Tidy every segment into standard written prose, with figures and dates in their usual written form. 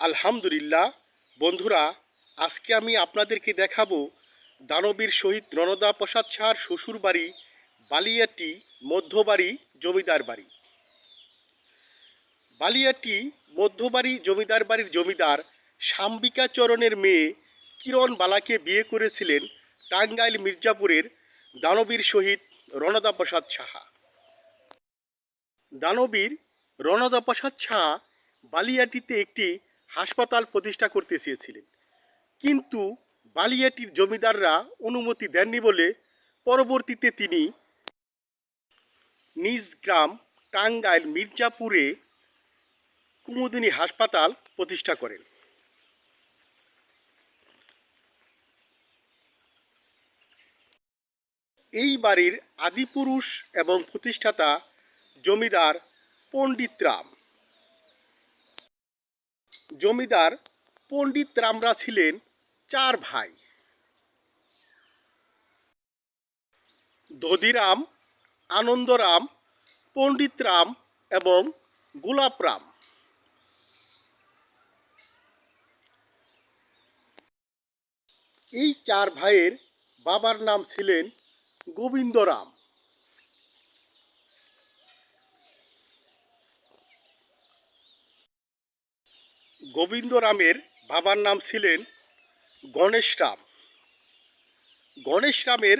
আলহামদুলিল্লাহ বন্ধুরা, আজকে আমি আপনাদেরকে দেখাবো দানবীর শহীদ রণদা প্রসাদ সাহার শ্বশুর বাড়ি বালিয়াটি মধ্যবাড়ি জমিদার বাড়ি। বালিয়াটি মধ্যবাড়ি জমিদার বাড়ির জমিদার সাম্বিকা চরণের মেয়ে কিরণ বালাকে বিয়ে করেছিলেন টাঙ্গাইল মির্জাপুরের দানবীর শহীদ রণদা প্রসাদ সাহা। দানবীর রণদা প্রসাদ সাহা বালিয়াটিতে একটি হাসপাতাল প্রতিষ্ঠা করতে চেয়েছিলেন, কিন্তু বালিয়াটির জমিদাররা অনুমতি দেননি বলে পরবর্তীতে তিনি নিজ গ্রাম টাঙ্গাইল মির্জাপুরে কুমুদিনী হাসপাতাল প্রতিষ্ঠা করেন। এই বাড়ির আদিপুরুষ এবং প্রতিষ্ঠাতা জমিদার পণ্ডিত রাম। জমিদার পণ্ডিত রামরা ছিলেন 4 ভাই: দধিরাম, আনন্দরাম, পণ্ডিত রাম এবং গোলাপ রাম। এই 4 ভাইয়ের বাবার নাম ছিলেন গোবিন্দরাম। গোবিন্দরামের বাবার নাম ছিলেন গণেশ রাম। গণেশ রামের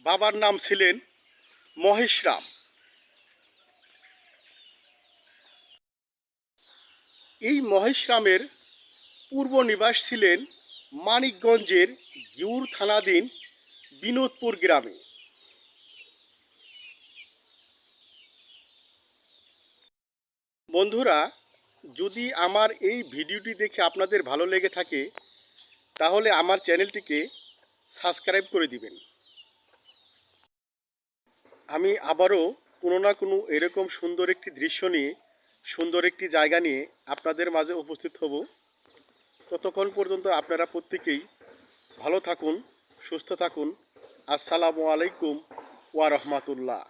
বাবার নাম ছিলেন মহেশ রাম। এই মহেশ রামের পূর্ব নিবাস ছিলেন মানিকগঞ্জের গিউর থানাধীন বিনোদপুর গ্রামে। বন্ধুরা, যদি আমার এই ভিডিওটি দেখে আপনাদের ভালো লেগে থাকে তাহলে আমার চ্যানেলটিকে সাবস্ক্রাইব করে দিবেন। আমি আবারও কোনো না কোনো এরকম সুন্দর একটি দৃশ্য নিয়ে, সুন্দর একটি জায়গা নিয়ে আপনাদের মাঝে উপস্থিত হব। ততক্ষণ পর্যন্ত আপনারা প্রত্যেকেই ভালো থাকুন, সুস্থ থাকুন। আসসালামু আলাইকুম ওয়া রাহমাতুল্লাহ।